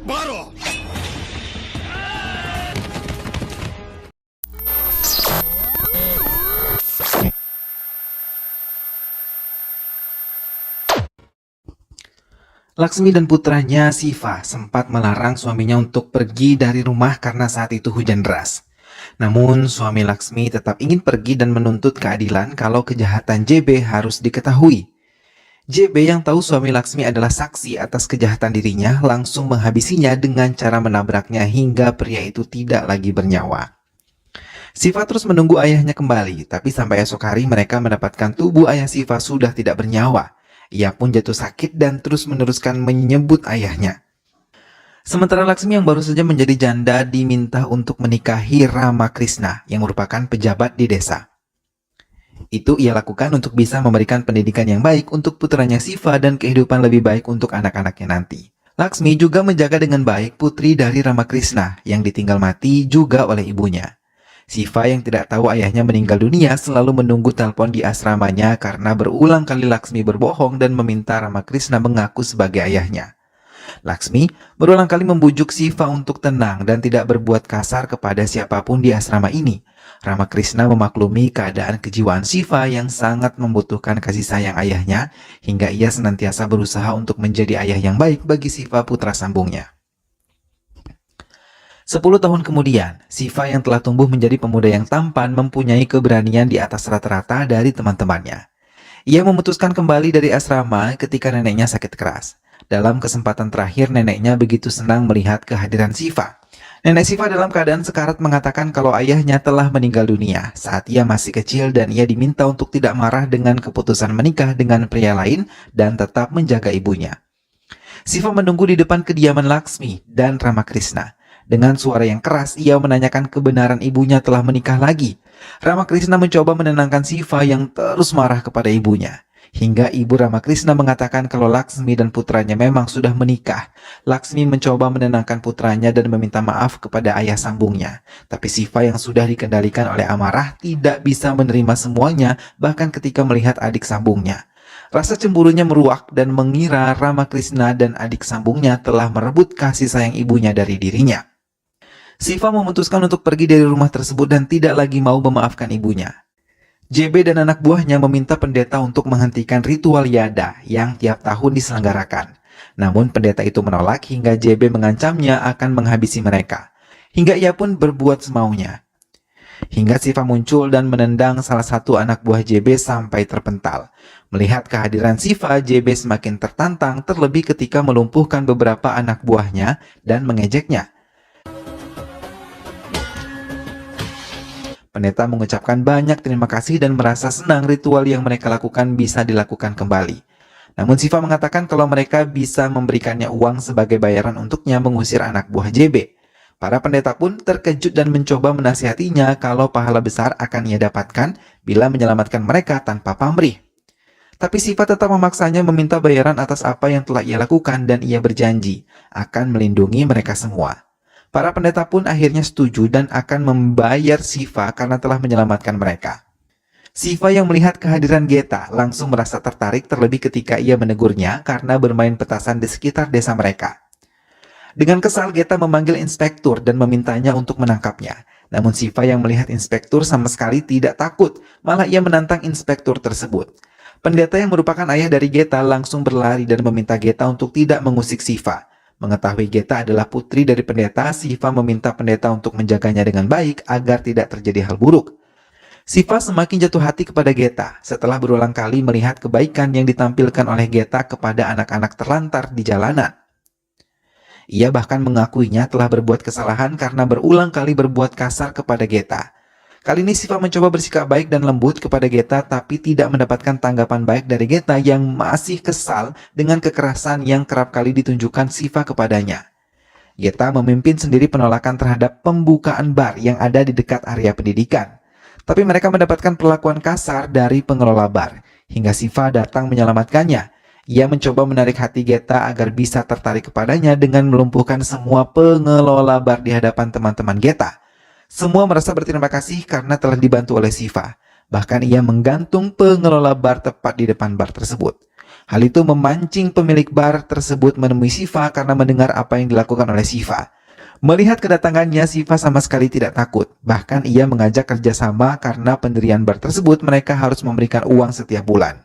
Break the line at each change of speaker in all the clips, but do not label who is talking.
Akbaro!
Laksmi dan putranya Siva sempat melarang suaminya untuk pergi dari rumah karena saat itu hujan deras. Namun suami Laksmi tetap ingin pergi dan menuntut keadilan kalau kejahatan JB harus diketahui. JB yang tahu suami Laksmi adalah saksi atas kejahatan dirinya langsung menghabisinya dengan cara menabraknya hingga pria itu tidak lagi bernyawa. Siva terus menunggu ayahnya kembali, tapi sampai esok hari mereka mendapatkan tubuh ayah Siva sudah tidak bernyawa. Ia pun jatuh sakit dan terus meneruskan menyebut ayahnya. Sementara Laksmi yang baru saja menjadi janda diminta untuk menikahi Ramakrishna yang merupakan pejabat di desa. Itu ia lakukan untuk bisa memberikan pendidikan yang baik untuk putranya Siva dan kehidupan lebih baik untuk anak-anaknya nanti. Laksmi juga menjaga dengan baik putri dari Ramakrishna yang ditinggal mati juga oleh ibunya. Siva yang tidak tahu ayahnya meninggal dunia selalu menunggu telepon di asramanya karena berulang kali Laksmi berbohong dan meminta Ramakrishna mengaku sebagai ayahnya. Laksmi berulang kali membujuk Siva untuk tenang dan tidak berbuat kasar kepada siapapun di asrama ini. Ramakrishna memaklumi keadaan kejiwaan Siva yang sangat membutuhkan kasih sayang ayahnya hingga ia senantiasa berusaha untuk menjadi ayah yang baik bagi Siva putra sambungnya. 10 tahun kemudian, Siva yang telah tumbuh menjadi pemuda yang tampan mempunyai keberanian di atas rata-rata dari teman-temannya. Ia memutuskan kembali dari asrama ketika neneknya sakit keras. Dalam kesempatan terakhir, neneknya begitu senang melihat kehadiran Siva. Nenek Siva dalam keadaan sekarat mengatakan kalau ayahnya telah meninggal dunia saat ia masih kecil dan ia diminta untuk tidak marah dengan keputusan menikah dengan pria lain dan tetap menjaga ibunya. Siva menunggu di depan kediaman Laksmi dan Ramakrishna. Dengan suara yang keras, ia menanyakan kebenaran ibunya telah menikah lagi. Ramakrishna mencoba menenangkan Siva yang terus marah kepada ibunya. Hingga ibu Ramakrishna mengatakan kalau Laksmi dan putranya memang sudah menikah. Laksmi mencoba menenangkan putranya dan meminta maaf kepada ayah sambungnya. Tapi Siva yang sudah dikendalikan oleh amarah tidak bisa menerima semuanya, bahkan ketika melihat adik sambungnya. Rasa cemburunya meruak dan mengira Ramakrishna dan adik sambungnya telah merebut kasih sayang ibunya dari dirinya. Siva memutuskan untuk pergi dari rumah tersebut dan tidak lagi mau memaafkan ibunya. JB dan anak buahnya meminta pendeta untuk menghentikan ritual yada yang tiap tahun diselenggarakan. Namun pendeta itu menolak hingga JB mengancamnya akan menghabisi mereka. Hingga ia pun berbuat semaunya. Hingga Siva muncul dan menendang salah satu anak buah JB sampai terpental. Melihat kehadiran Siva, JB semakin tertantang terlebih ketika melumpuhkan beberapa anak buahnya dan mengejeknya. Pendeta mengucapkan banyak terima kasih dan merasa senang ritual yang mereka lakukan bisa dilakukan kembali. Namun Siva mengatakan kalau mereka bisa memberikannya uang sebagai bayaran untuknya mengusir anak buah JB. Para pendeta pun terkejut dan mencoba menasihatinya kalau pahala besar akan ia dapatkan bila menyelamatkan mereka tanpa pamrih. Tapi Siva tetap memaksanya meminta bayaran atas apa yang telah ia lakukan dan ia berjanji akan melindungi mereka semua. Para pendeta pun akhirnya setuju dan akan membayar Siva karena telah menyelamatkan mereka. Siva yang melihat kehadiran Geta langsung merasa tertarik terlebih ketika ia menegurnya karena bermain petasan di sekitar desa mereka. Dengan kesal Geta memanggil inspektur dan memintanya untuk menangkapnya. Namun Siva yang melihat inspektur sama sekali tidak takut, malah ia menantang inspektur tersebut. Pendeta yang merupakan ayah dari Geta langsung berlari dan meminta Geta untuk tidak mengusik Siva. Mengetahui Geta adalah putri dari pendeta, Siva meminta pendeta untuk menjaganya dengan baik agar tidak terjadi hal buruk. Siva semakin jatuh hati kepada Geta setelah berulang kali melihat kebaikan yang ditampilkan oleh Geta kepada anak-anak terlantar di jalanan. Ia bahkan mengakuinya telah berbuat kesalahan karena berulang kali berbuat kasar kepada Geta. Kali ini Siva mencoba bersikap baik dan lembut kepada Geta tapi tidak mendapatkan tanggapan baik dari Geta yang masih kesal dengan kekerasan yang kerap kali ditunjukkan Siva kepadanya. Geta memimpin sendiri penolakan terhadap pembukaan bar yang ada di dekat area pendidikan. Tapi mereka mendapatkan perlakuan kasar dari pengelola bar, hingga Siva datang menyelamatkannya. Ia mencoba menarik hati Geta agar bisa tertarik kepadanya dengan melumpuhkan semua pengelola bar di hadapan teman-teman Geta. Semua merasa berterima kasih karena telah dibantu oleh Siva. Bahkan ia menggantung pengelola bar tepat di depan bar tersebut. Hal itu memancing pemilik bar tersebut menemui Shiva karena mendengar apa yang dilakukan oleh Shiva. Melihat kedatangannya, Shiva sama sekali tidak takut. Bahkan ia mengajak kerjasama karena pendirian bar tersebut mereka harus memberikan uang setiap bulan.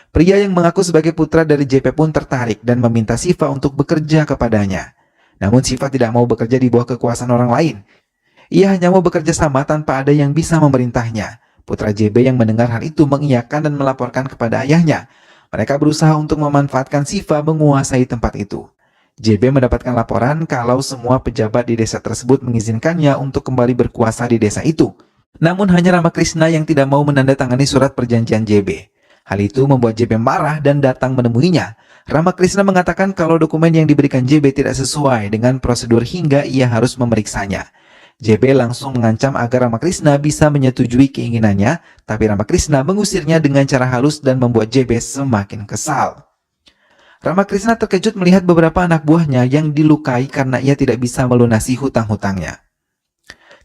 Pria yang mengaku sebagai putra dari JP pun tertarik dan meminta Shiva untuk bekerja kepadanya. Namun Shiva tidak mau bekerja di bawah kekuasaan orang lain. Ia hanya mau bekerja sama tanpa ada yang bisa memerintahnya. Putra JB yang mendengar hal itu mengiyakan dan melaporkan kepada ayahnya. Mereka berusaha untuk memanfaatkan Shiva menguasai tempat itu. JB mendapatkan laporan kalau semua pejabat di desa tersebut mengizinkannya untuk kembali berkuasa di desa itu. Namun hanya Ramakrishna yang tidak mau menandatangani surat perjanjian JB. Hal itu membuat JB marah dan datang menemuinya. Ramakrishna mengatakan kalau dokumen yang diberikan JB tidak sesuai dengan prosedur hingga ia harus memeriksanya. JB langsung mengancam agar Ramakrishna bisa menyetujui keinginannya, tapi Ramakrishna mengusirnya dengan cara halus dan membuat JB semakin kesal. Ramakrishna terkejut melihat beberapa anak buahnya yang dilukai karena ia tidak bisa melunasi hutang-hutangnya.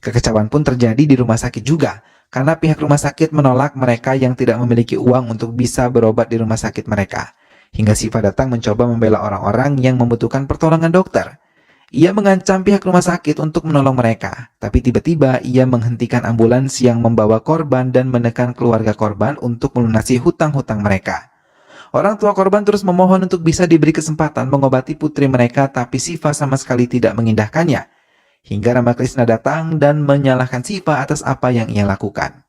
Kekecewaan pun terjadi di rumah sakit juga, karena pihak rumah sakit menolak mereka yang tidak memiliki uang untuk bisa berobat di rumah sakit mereka. Hingga Shiva datang mencoba membela orang-orang yang membutuhkan pertolongan dokter. Ia mengancam pihak rumah sakit untuk menolong mereka, tapi tiba-tiba ia menghentikan ambulans yang membawa korban dan menekan keluarga korban untuk melunasi hutang-hutang mereka. Orang tua korban terus memohon untuk bisa diberi kesempatan mengobati putri mereka, tapi Shiva sama sekali tidak mengindahkannya. Hingga Ramakrishna datang dan menyalahkan Shiva atas apa yang ia lakukan.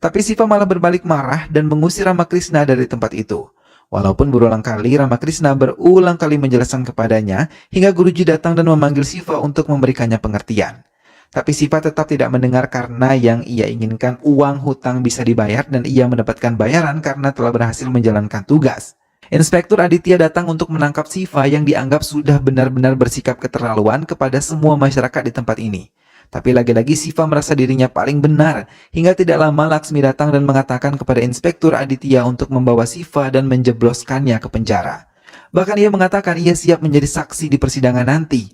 Tapi Shiva malah berbalik marah dan mengusir Ramakrishna dari tempat itu. Walaupun berulang kali Ramakrishna berulang kali menjelaskan kepadanya, hingga Guruji datang dan memanggil Shiva untuk memberikannya pengertian. Tapi Shiva tetap tidak mendengar karena yang ia inginkan uang hutang bisa dibayar dan ia mendapatkan bayaran karena telah berhasil menjalankan tugas. Inspektur Aditya datang untuk menangkap Shiva yang dianggap sudah benar-benar bersikap keterlaluan kepada semua masyarakat di tempat ini. Tapi lagi-lagi Shiva merasa dirinya paling benar, hingga tidak lama Laksmi datang dan mengatakan kepada Inspektur Aditya untuk membawa Shiva dan menjebloskannya ke penjara. Bahkan ia mengatakan ia siap menjadi saksi di persidangan nanti.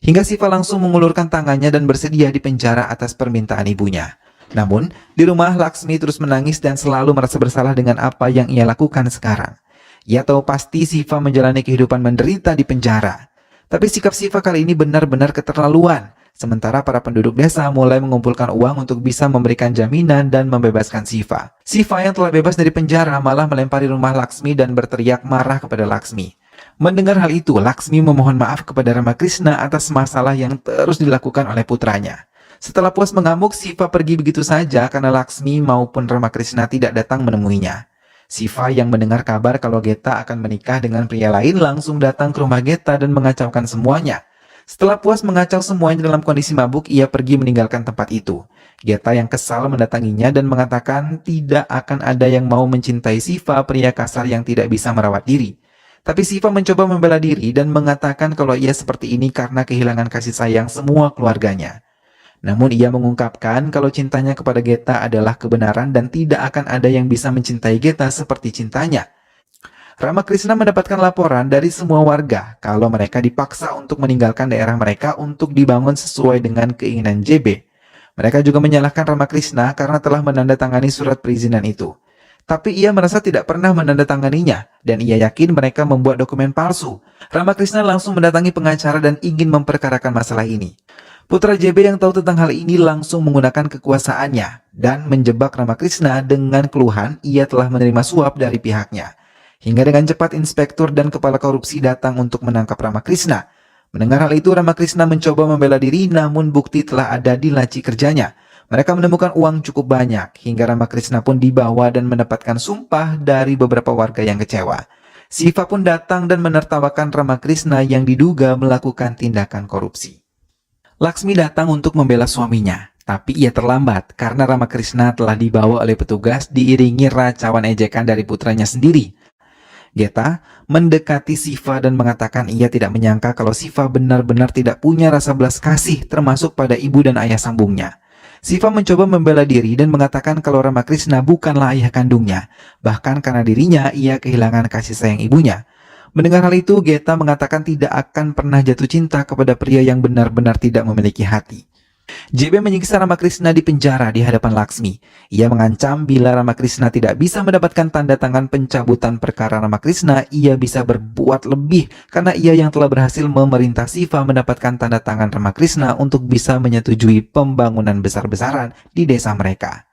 Hingga Shiva langsung mengulurkan tangannya dan bersedia di penjara atas permintaan ibunya. Namun, di rumah Laksmi terus menangis dan selalu merasa bersalah dengan apa yang ia lakukan sekarang. Ia tahu pasti Shiva menjalani kehidupan menderita di penjara. Tapi sikap Shiva kali ini benar-benar keterlaluan. Sementara para penduduk desa mulai mengumpulkan uang untuk bisa memberikan jaminan dan membebaskan Shiva. Shiva yang telah bebas dari penjara malah melempari rumah Laksmi dan berteriak marah kepada Laksmi. Mendengar hal itu, Laksmi memohon maaf kepada Ramakrishna atas masalah yang terus dilakukan oleh putranya. Setelah puas mengamuk, Shiva pergi begitu saja karena Laksmi maupun Ramakrishna tidak datang menemuinya. Shiva yang mendengar kabar kalau Geta akan menikah dengan pria lain langsung datang ke rumah Geta dan mengacaukan semuanya. Setelah puas mengacau semuanya dalam kondisi mabuk, ia pergi meninggalkan tempat itu. Geta yang kesal mendatanginya dan mengatakan tidak akan ada yang mau mencintai Shiva, pria kasar yang tidak bisa merawat diri. Tapi Shiva mencoba membela diri dan mengatakan kalau ia seperti ini karena kehilangan kasih sayang semua keluarganya. Namun ia mengungkapkan kalau cintanya kepada Geta adalah kebenaran dan tidak akan ada yang bisa mencintai Geta seperti cintanya. Ramakrishna mendapatkan laporan dari semua warga kalau mereka dipaksa untuk meninggalkan daerah mereka untuk dibangun sesuai dengan keinginan JB. Mereka juga menyalahkan Ramakrishna karena telah menandatangani surat perizinan itu. Tapi ia merasa tidak pernah menandatanganinya dan ia yakin mereka membuat dokumen palsu. Ramakrishna langsung mendatangi pengacara dan ingin memperkarakan masalah ini. Putra JB yang tahu tentang hal ini langsung menggunakan kekuasaannya dan menjebak Ramakrishna dengan keluhan ia telah menerima suap dari pihaknya. Hingga dengan cepat inspektur dan kepala korupsi datang untuk menangkap Ramakrishna. Mendengar hal itu, Ramakrishna mencoba membela diri namun bukti telah ada di laci kerjanya. Mereka menemukan uang cukup banyak hingga Ramakrishna pun dibawa dan mendapatkan sumpah dari beberapa warga yang kecewa. Shiva pun datang dan menertawakan Ramakrishna yang diduga melakukan tindakan korupsi. Laksmi datang untuk membela suaminya, tapi ia terlambat karena Ramakrishna telah dibawa oleh petugas diiringi racauan ejekan dari putranya sendiri. Geta mendekati Shiva dan mengatakan ia tidak menyangka kalau Shiva benar-benar tidak punya rasa belas kasih termasuk pada ibu dan ayah sambungnya. Shiva mencoba membela diri dan mengatakan kalau Ramakrishna bukanlah ayah kandungnya, bahkan karena dirinya ia kehilangan kasih sayang ibunya. Mendengar hal itu, Geta mengatakan tidak akan pernah jatuh cinta kepada pria yang benar-benar tidak memiliki hati. JB menyiksa Ramakrishna di penjara di hadapan Laksmi. Ia mengancam bila Ramakrishna tidak bisa mendapatkan tanda tangan pencabutan perkara Ramakrishna, ia bisa berbuat lebih karena ia yang telah berhasil memerintah Siva mendapatkan tanda tangan Ramakrishna untuk bisa menyetujui pembangunan besar-besaran di desa mereka.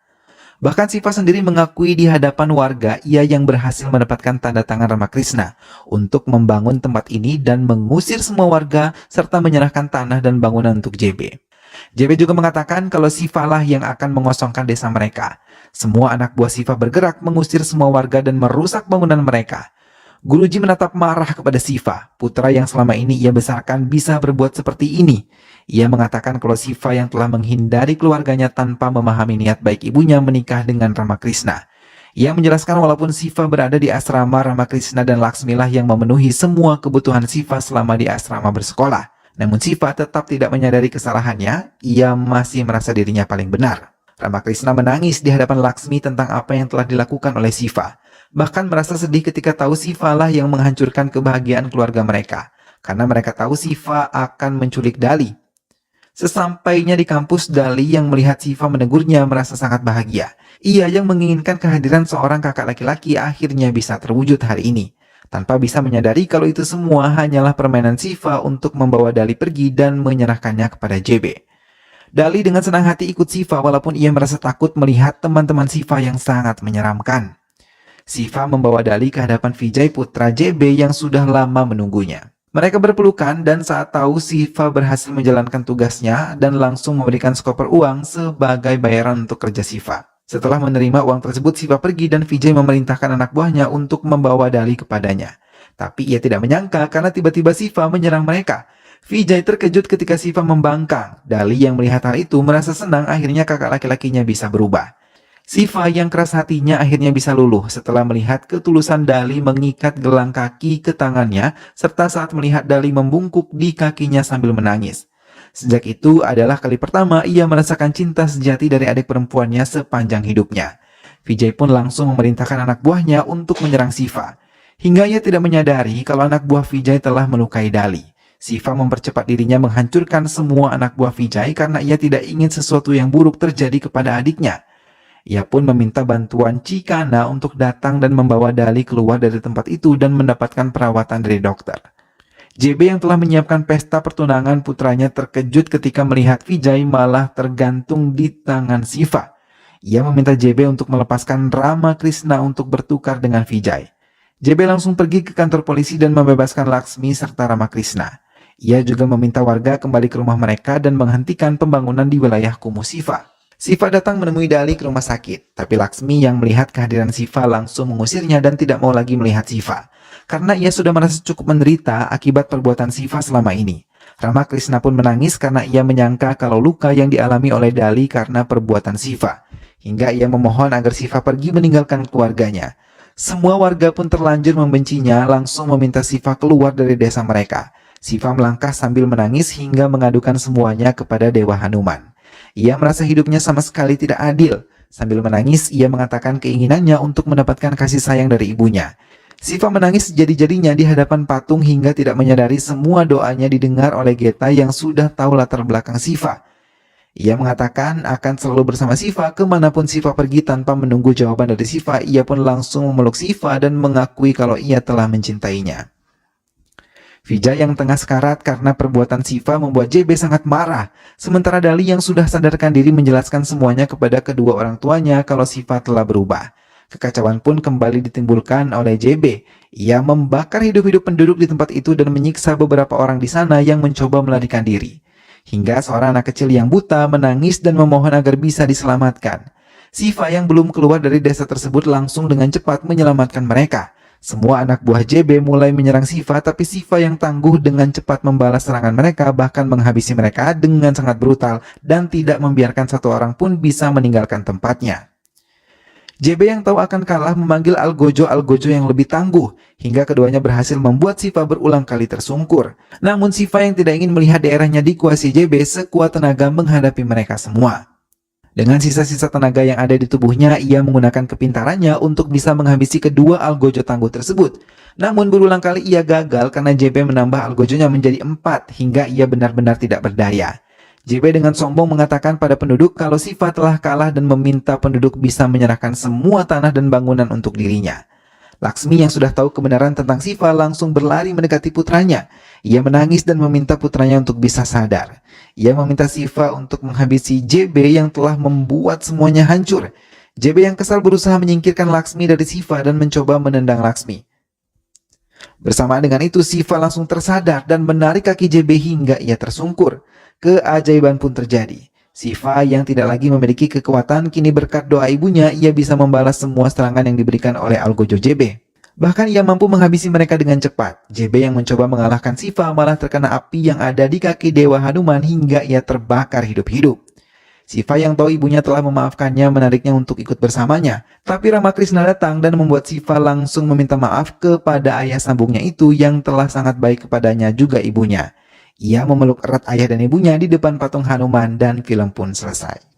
Bahkan Siva sendiri mengakui di hadapan warga ia yang berhasil mendapatkan tanda tangan Ramakrishna untuk membangun tempat ini dan mengusir semua warga serta menyerahkan tanah dan bangunan untuk JB. JB juga mengatakan kalau Siva lah yang akan mengosongkan desa mereka. Semua anak buah Siva bergerak mengusir semua warga dan merusak bangunan mereka. Guruji menatap marah kepada Siva, putra yang selama ini ia besarkan bisa berbuat seperti ini. Ia mengatakan kalau Siva yang telah menghindari keluarganya tanpa memahami niat baik ibunya menikah dengan Ramakrishna. Ia menjelaskan walaupun Siva berada di asrama, Ramakrishna dan Laksmilah yang memenuhi semua kebutuhan Siva selama di asrama bersekolah. Namun Siva tetap tidak menyadari kesalahannya, ia masih merasa dirinya paling benar. Ramakrishna menangis di hadapan Laksmi tentang apa yang telah dilakukan oleh Siva. Bahkan merasa sedih ketika tahu Siva lah yang menghancurkan kebahagiaan keluarga mereka. Karena mereka tahu Siva akan menculik Dali. Sesampainya di kampus, Dali yang melihat Siva menegurnya merasa sangat bahagia. Ia yang menginginkan kehadiran seorang kakak laki-laki akhirnya bisa terwujud hari ini. Tanpa bisa menyadari kalau itu semua hanyalah permainan Siva untuk membawa Dali pergi dan menyerahkannya kepada JB. Dali dengan senang hati ikut Siva walaupun ia merasa takut melihat teman-teman Siva yang sangat menyeramkan. Siva membawa Dali ke hadapan Vijay putra JB yang sudah lama menunggunya. Mereka berpelukan dan saat tahu Siva berhasil menjalankan tugasnya dan langsung memberikan sekoper uang sebagai bayaran untuk kerja Siva. Setelah menerima uang tersebut, Siva pergi dan Vijay memerintahkan anak buahnya untuk membawa Dali kepadanya. Tapi ia tidak menyangka karena tiba-tiba Siva menyerang mereka. Vijay terkejut ketika Siva membangkang. Dali yang melihat hal itu merasa senang akhirnya kakak laki-lakinya bisa berubah. Siva yang keras hatinya akhirnya bisa luluh setelah melihat ketulusan Dali mengikat gelang kaki ke tangannya serta saat melihat Dali membungkuk di kakinya sambil menangis. Sejak itu adalah kali pertama ia merasakan cinta sejati dari adik perempuannya sepanjang hidupnya. Vijay pun langsung memerintahkan anak buahnya untuk menyerang Siva. Hingga ia tidak menyadari kalau anak buah Vijay telah melukai Dali. Siva mempercepat dirinya menghancurkan semua anak buah Vijay karena ia tidak ingin sesuatu yang buruk terjadi kepada adiknya. Ia pun meminta bantuan Cikana untuk datang dan membawa Dali keluar dari tempat itu dan mendapatkan perawatan dari dokter. JB yang telah menyiapkan pesta pertunangan putranya terkejut ketika melihat Vijay malah tergantung di tangan Siva. Ia meminta JB untuk melepaskan Ramakrishna untuk bertukar dengan Vijay. JB langsung pergi ke kantor polisi dan membebaskan Laksmi serta Ramakrishna. Ia juga meminta warga kembali ke rumah mereka dan menghentikan pembangunan di wilayah kumuh Siva. Siva datang menemui Dali ke rumah sakit, tapi Laksmi yang melihat kehadiran Siva langsung mengusirnya dan tidak mau lagi melihat Siva. Karena ia sudah merasa cukup menderita akibat perbuatan Siva selama ini. Ramakrishna pun menangis karena ia menyangka kalau luka yang dialami oleh Dali karena perbuatan Siva. Hingga ia memohon agar Siva pergi meninggalkan keluarganya. Semua warga pun terlanjur membencinya langsung meminta Siva keluar dari desa mereka. Siva melangkah sambil menangis hingga mengadukan semuanya kepada Dewa Hanuman. Ia merasa hidupnya sama sekali tidak adil. Sambil menangis, ia mengatakan keinginannya untuk mendapatkan kasih sayang dari ibunya. Siva menangis sejadi-jadinya di hadapan patung hingga tidak menyadari semua doanya didengar oleh Geta yang sudah tahu latar belakang Siva. Ia mengatakan akan selalu bersama Siva kemanapun Siva pergi tanpa menunggu jawaban dari Siva. Ia pun langsung memeluk Siva dan mengakui kalau ia telah mencintainya. Vijay yang tengah sekarat karena perbuatan Siva membuat JB sangat marah. Sementara Dali yang sudah sadarkan diri menjelaskan semuanya kepada kedua orang tuanya kalau Siva telah berubah. Kekacauan pun kembali ditimbulkan oleh JB. Ia membakar hidup-hidup penduduk di tempat itu dan menyiksa beberapa orang di sana yang mencoba melarikan diri. Hingga seorang anak kecil yang buta menangis dan memohon agar bisa diselamatkan. Siva yang belum keluar dari desa tersebut langsung dengan cepat menyelamatkan mereka. Semua anak buah JB mulai menyerang Siva, tapi Siva yang tangguh dengan cepat membalas serangan mereka, bahkan menghabisi mereka dengan sangat brutal dan tidak membiarkan satu orang pun bisa meninggalkan tempatnya. JB yang tahu akan kalah memanggil Algojo yang lebih tangguh, hingga keduanya berhasil membuat Siva berulang kali tersungkur. Namun Siva yang tidak ingin melihat daerahnya dikuasai JB sekuat tenaga menghadapi mereka semua. Dengan sisa-sisa tenaga yang ada di tubuhnya, ia menggunakan kepintarannya untuk bisa menghabisi kedua Algojo tangguh tersebut. Namun berulang kali ia gagal karena JB menambah Algojonya menjadi 4 hingga ia benar-benar tidak berdaya. JB dengan sombong mengatakan pada penduduk kalau Shiva telah kalah dan meminta penduduk bisa menyerahkan semua tanah dan bangunan untuk dirinya. Laksmi yang sudah tahu kebenaran tentang Shiva langsung berlari mendekati putranya. Ia menangis dan meminta putranya untuk bisa sadar. Ia meminta Shiva untuk menghabisi JB yang telah membuat semuanya hancur. JB yang kesal berusaha menyingkirkan Laksmi dari Shiva dan mencoba menendang Laksmi. Bersamaan dengan itu, Shiva langsung tersadar dan menarik kaki JB hingga ia tersungkur. Keajaiban pun terjadi. Shiva yang tidak lagi memiliki kekuatan, kini berkat doa ibunya, ia bisa membalas semua serangan yang diberikan oleh Algojo JB. Bahkan ia mampu menghabisi mereka dengan cepat. JB yang mencoba mengalahkan Shiva malah terkena api yang ada di kaki Dewa Hanuman hingga ia terbakar hidup-hidup. Shiva yang tahu ibunya telah memaafkannya menariknya untuk ikut bersamanya. Tapi Ramakrishna datang dan membuat Shiva langsung meminta maaf kepada ayah sambungnya itu yang telah sangat baik kepadanya juga ibunya. Ia memeluk erat ayah dan ibunya di depan patung Hanuman dan film pun selesai.